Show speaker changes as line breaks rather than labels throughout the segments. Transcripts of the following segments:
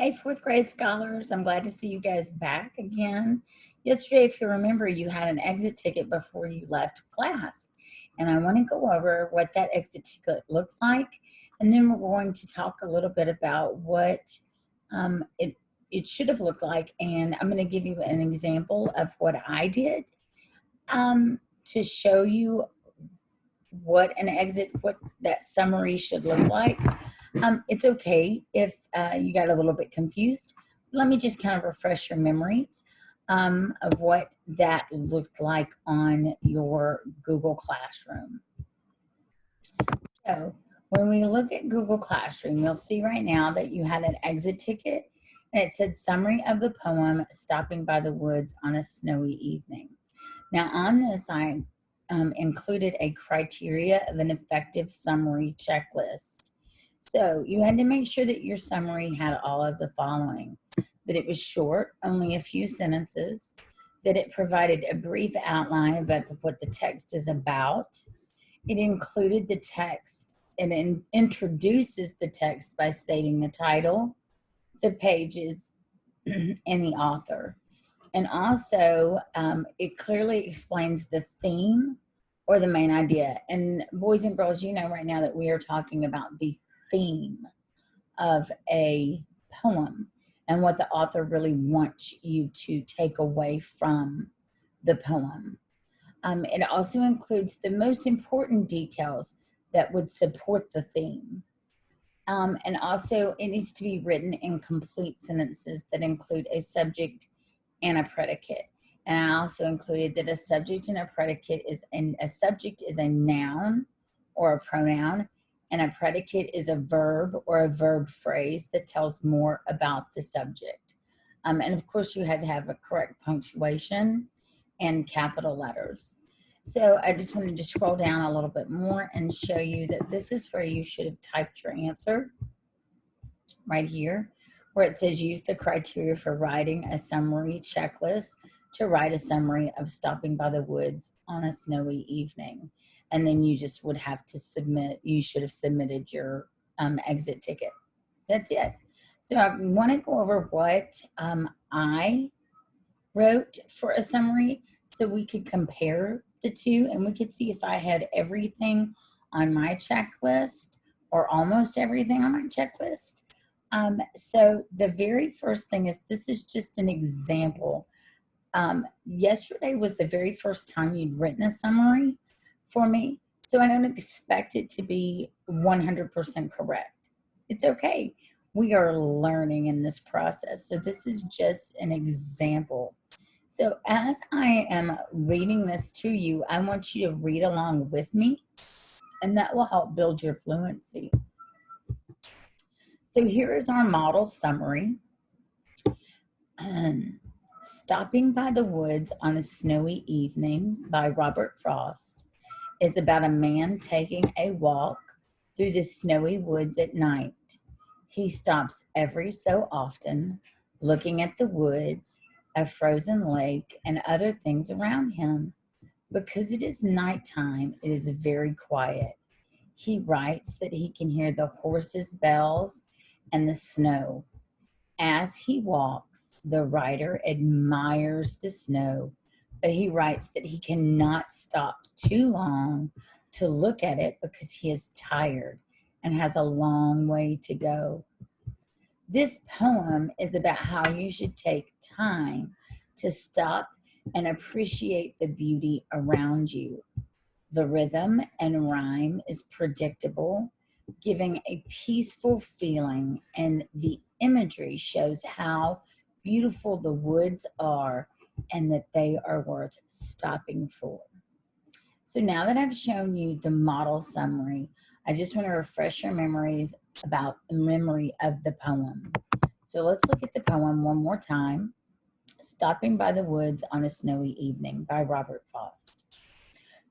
Hey, fourth grade scholars, I'm glad to see you guys back again. Yesterday, if you remember, you had an exit ticket before you left class. And I want to go over what that exit ticket looked like. And then we're going to talk a little bit about what it should have looked like. And I'm going to give you an example of what I did to show you what that summary should look like. It's okay if you got a little bit confused. Let me just kind of refresh your memories of what that looked like on your Google Classroom. So when we look at Google Classroom, you'll see right now that you had an exit ticket and it said summary of the poem, Stopping by the Woods on a Snowy Evening. Now on this, I included a criteria of an effective summary checklist. So you had to make sure that your summary had all of the following: that it was short, only a few sentences, that it provided a brief outline about what the text is about. It included the text and introduces the text by stating the title, the pages, and the author. And also, it clearly explains the theme or the main idea. And boys and girls, you know right now that we are talking about the theme of a poem and what the author really wants you to take away from the poem. It also includes the most important details that would support the theme. And also, it needs to be written in complete sentences that include a subject and a predicate. And I also included that a subject and a predicate a subject is a noun or a pronoun, and a predicate is a verb or a verb phrase that tells more about the subject. And of course, you had to have a correct punctuation and capital letters. So I just wanted to scroll down a little bit more and show you that this is where you should have typed your answer right here, where it says use the criteria for writing a summary checklist to write a summary of Stopping by the Woods on a Snowy Evening. And then you just would have to you should have submitted your exit ticket. That's it. So I want to go over what I wrote for a summary so we could compare the two and we could see if I had everything on my checklist or almost everything on my checklist. So the very first thing is, this is just an example. Yesterday was the very first time you'd written a summary for me, so I don't expect it to be 100% correct. It's okay. We are learning in this process. So this is just an example. So as I am reading this to you, I want you to read along with me, and that will help build your fluency. So here is our model summary. Stopping by the Woods on a Snowy Evening by Robert Frost is about a man taking a walk through the snowy woods at night. He stops every so often, looking at the woods, a frozen lake, and other things around him. Because it is nighttime, it is very quiet. He writes that he can hear the horses' bells and the snow. As he walks, the writer admires the snow, but he writes that he cannot stop too long to look at it because he is tired and has a long way to go. This poem is about how you should take time to stop and appreciate the beauty around you. The rhythm and rhyme is predictable, giving a peaceful feeling, and the imagery shows how beautiful the woods are and that they are worth stopping for. So now that I've shown you the model summary, I just want to refresh your memories about the memory of the poem. So let's look at the poem one more time. Stopping by the Woods on a Snowy Evening by Robert Frost.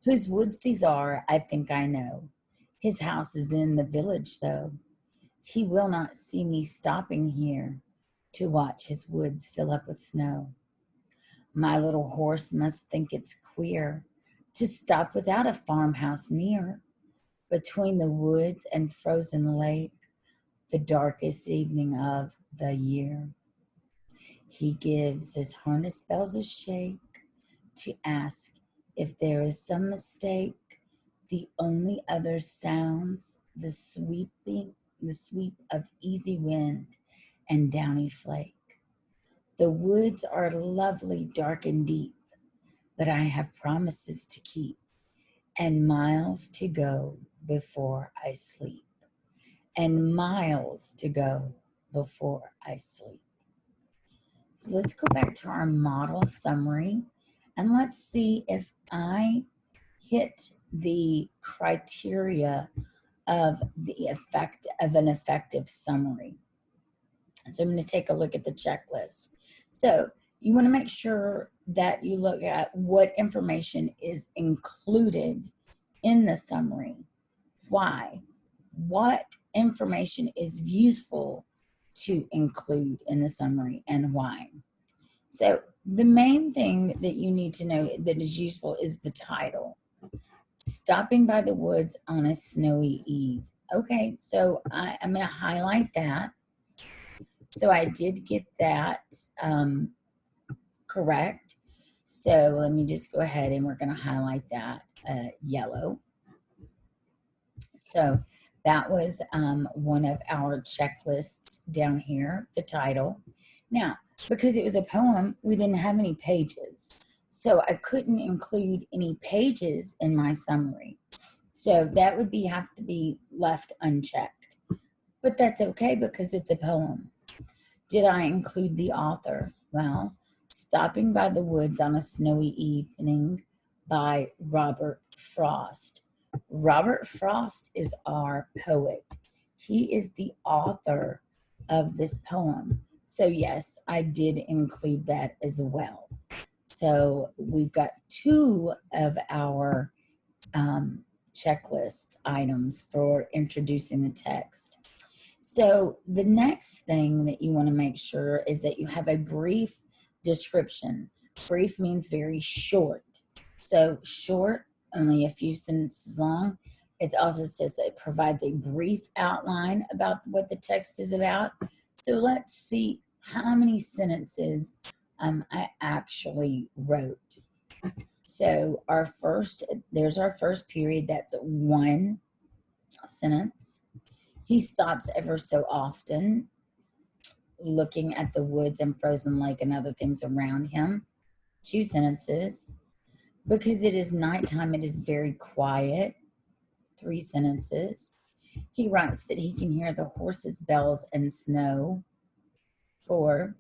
Whose woods these are, I think I know. His house is in the village, though. He will not see me stopping here to watch his woods fill up with snow. My little horse must think it's queer to stop without a farmhouse near. Between the woods and frozen lake, the darkest evening of the year. He gives his harness bells a shake to ask if there is some mistake. The only other sounds the sweep of easy wind and downy flake. The woods are lovely, dark and deep, but I have promises to keep and miles to go before I sleep. And miles to go before I sleep. So let's go back to our model summary and let's see if I hit the criteria of the effect of an effective summary. So I'm going to take a look at the checklist. So you want to make sure that you look at what information is included in the summary. Why? What information is useful to include in the summary and why? So the main thing that you need to know that is useful is the title. Stopping by the woods on a snowy eve. Okay, so I'm going to highlight that. So I did get that correct. So let me just go ahead and we're going to highlight that yellow. So that was one of our checklists down here, the title. Now, because it was a poem, we didn't have any pages. So I couldn't include any pages in my summary. So that would have to be left unchecked. But that's okay because it's a poem. Did I include the author? Well, Stopping by the Woods on a Snowy Evening by Robert Frost. Robert Frost is our poet. He is the author of this poem. So yes, I did include that as well. So we've got two of our checklist items for introducing the text. So the next thing that you want to make sure is that you have a brief description. Brief means very short. So short, only a few sentences long. It also says it provides a brief outline about what the text is about. So let's see how many sentences I actually wrote. So there's our first period. That's one sentence. He stops ever so often, looking at the woods and frozen lake and other things around him. Two sentences. Because it is nighttime, it is very quiet. Three sentences. He writes that he can hear the horses' bells and snow. Four.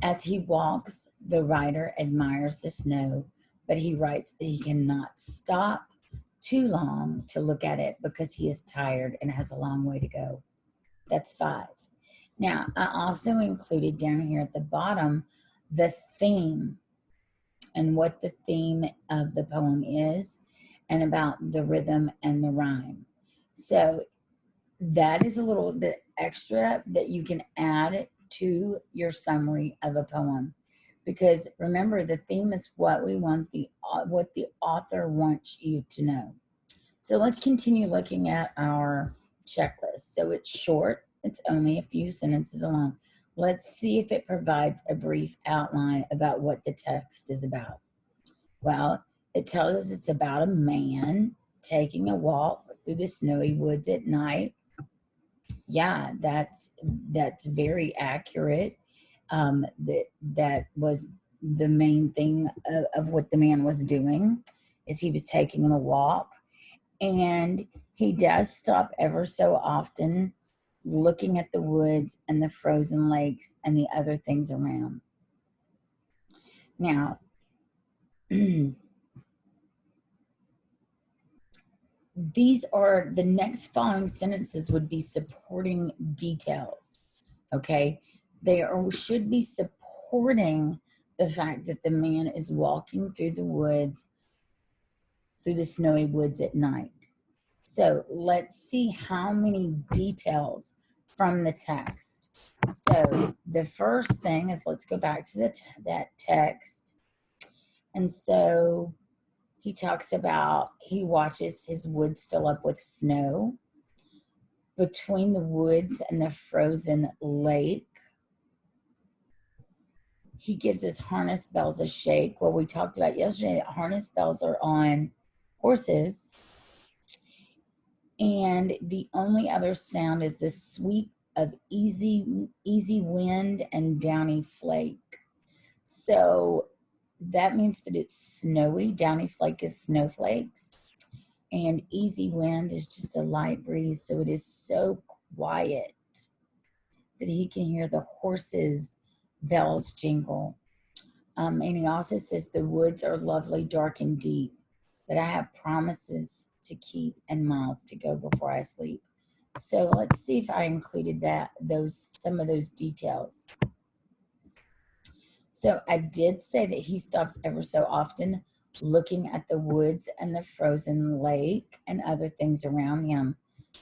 As he walks, the writer admires the snow, but he writes that he cannot stop too long to look at it because he is tired and has a long way to go. That's 5. Now, I also included down here at the bottom the theme and what the theme of the poem is and about the rhythm and the rhyme. So that is a little bit extra that you can add to your summary of a poem. Because remember, the theme is what what the author wants you to know. So let's continue looking at our checklist. So it's short. It's only a few sentences long. Let's see if it provides a brief outline about what the text is about. Well, it tells us it's about a man taking a walk through the snowy woods at night. Yeah, that's very accurate. That was the main thing of what the man was doing, is he was taking a walk. And he does stop ever so often, looking at the woods and the frozen lakes and the other things around. Now, these are the next following sentences would be supporting details. Okay, they should be supporting the fact that the man is walking through the woods, through the snowy woods at night. So let's see how many details from the text. So the first thing is, let's go back to that text. And so he talks about he watches his woods fill up with snow. between the woods and the frozen lake. He gives his harness bells a shake. Well, we talked about yesterday that harness bells are on horses, and the only other sound is the sweep of easy wind and downy flake. So that means that it's snowy. Downy flake is snowflakes, and easy wind is just a light breeze. So it is so quiet that he can hear the horses' bells jingle. And he also says the woods are lovely, dark, and deep, but I have promises to keep and miles to go before I sleep. So let's see if I included some of those details. So I did say that he stops ever so often looking at the woods and the frozen lake and other things around him.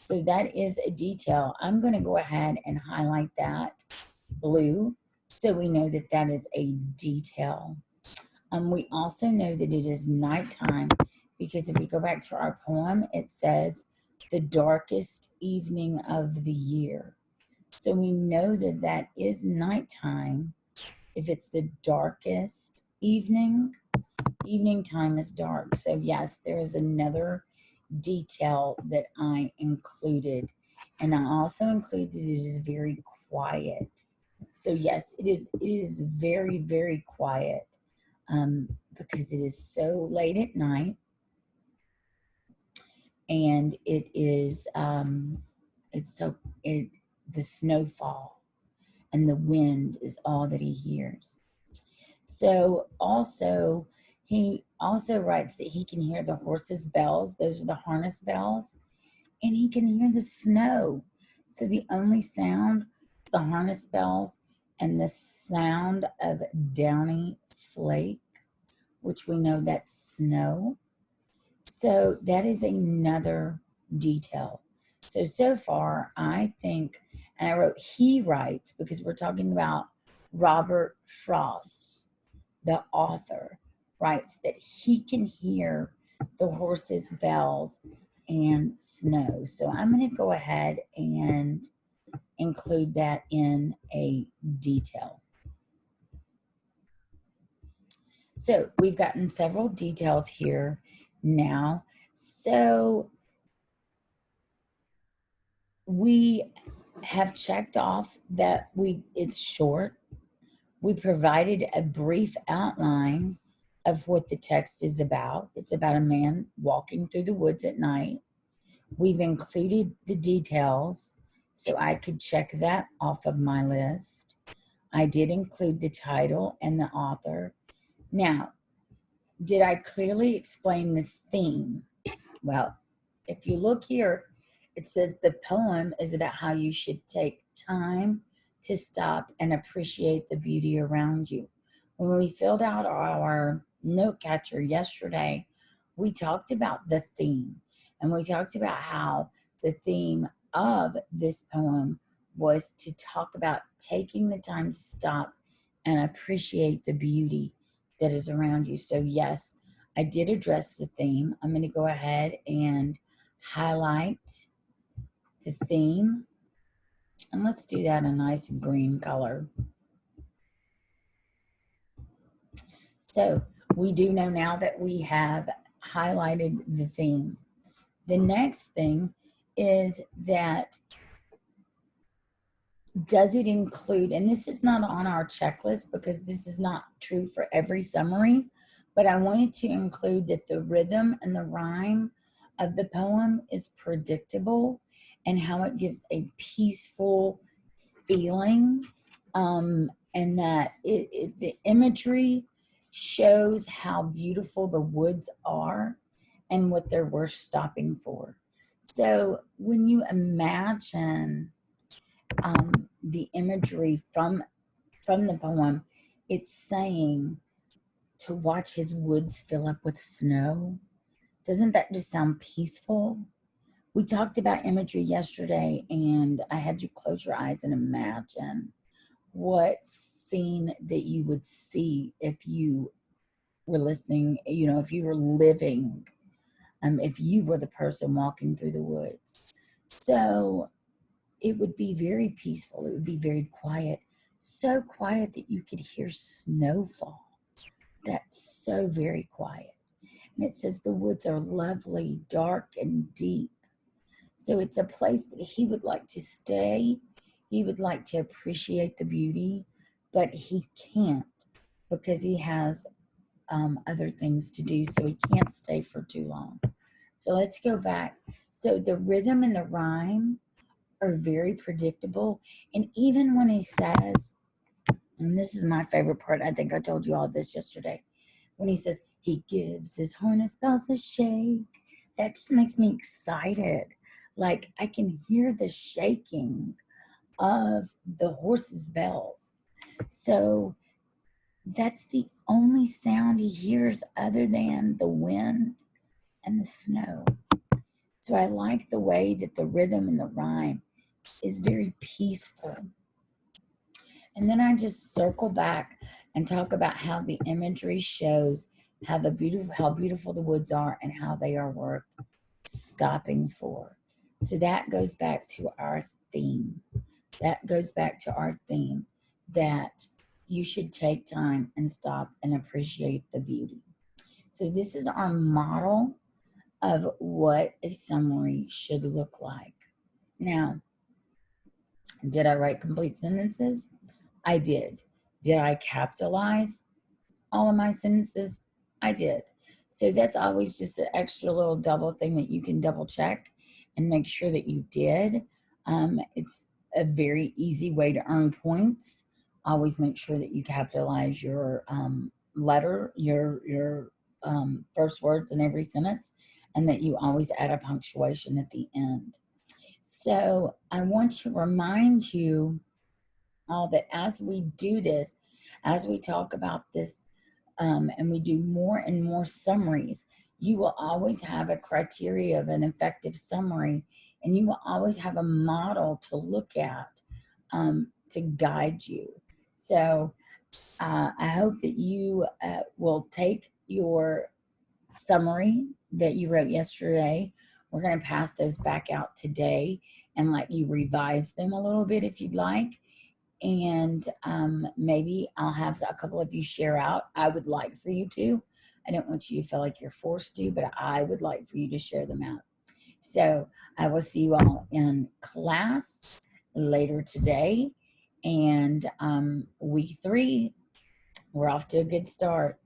So that is a detail. I'm going to go ahead and highlight that blue so we know that that is a detail. We also know that it is nighttime because if we go back to our poem, it says the darkest evening of the year. So we know that that is nighttime. If it's the darkest evening, evening time is dark. So yes, there is another detail that I included. And I also included that it is very quiet. So yes, it is very, very quiet. Because it is so late at night, and the snowfall and the wind is all that he hears. So also he also writes that he can hear the horses' bells; those are the harness bells, and he can hear the snow. So the only sound, the harness bells, and the sound of downy flake, which we know that's snow. So that is another detail. So far, I think, and I wrote he writes because we're talking about Robert Frost, the author, writes that he can hear the horses' bells and snow. So I'm going to go ahead and include that in a detail. So we've gotten several details here now. So we have checked off that it's short. We provided a brief outline of what the text is about. It's about a man walking through the woods at night. We've included the details so I could check that off of my list. I did include the title and the author. Now, did I clearly explain the theme? Well, if you look here, it says the poem is about how you should take time to stop and appreciate the beauty around you. When we filled out our note catcher yesterday, we talked about the theme, and we talked about how the theme of this poem was to talk about taking the time to stop and appreciate the beauty that is around you. So yes, I did address the theme. I'm going to go ahead and highlight the theme. And let's do that in a nice green color. So we do know now that we have highlighted the theme. The next thing is that does it include, and this is not on our checklist because this is not true for every summary, but I wanted to include that the rhythm and the rhyme of the poem is predictable and how it gives a peaceful feeling, and that the imagery shows how beautiful the woods are and what they're worth stopping for. So when you imagine the imagery from the poem, it's saying to watch his woods fill up with snow. Doesn't that just sound peaceful? We talked about imagery yesterday, and I had you close your eyes and imagine what scene that you would see if you were listening, if you were living, if you were the person walking through the woods. So it would be very peaceful. It would be very quiet, so quiet that you could hear snowfall. That's so very quiet. And it says the woods are lovely, dark, and deep. So it's a place that he would like to stay. He would like to appreciate the beauty, but he can't because he has other things to do. So he can't stay for too long. So let's go back. So the rhythm and the rhyme are very predictable. And even when he says, and this is my favorite part, I think I told you all this yesterday, when he says he gives his harness bells a shake, that just makes me excited. Like I can hear the shaking of the horse's bells. So that's the only sound he hears other than the wind and the snow. So I like the way that the rhythm and the rhyme is very peaceful. And then I just circle back and talk about how the imagery shows how beautiful the woods are and how they are worth stopping for. So that goes back to our theme. That goes back to our theme that you should take time and stop and appreciate the beauty. So this is our model of what a summary should look like. Now, did I write complete sentences? I did. Did I capitalize all of my sentences? I did. So that's always just an extra little double thing that you can double check and make sure that you did. It's a very easy way to earn points. Always make sure that you capitalize your letter, your first words in every sentence, and that you always add a punctuation at the end. So I want to remind you all that as we do this, as we talk about this, and we do more and more summaries, you will always have a criteria of an effective summary, and you will always have a model to look at to guide you. So I hope that you will take your summary that you wrote yesterday. We're going to pass those back out today and let you revise them a little bit if you'd like. And maybe I'll have a couple of you share out. I would like for you to. I don't want you to feel like you're forced to, but I would like for you to share them out. So I will see you all in class later today. And week 3, we're off to a good start.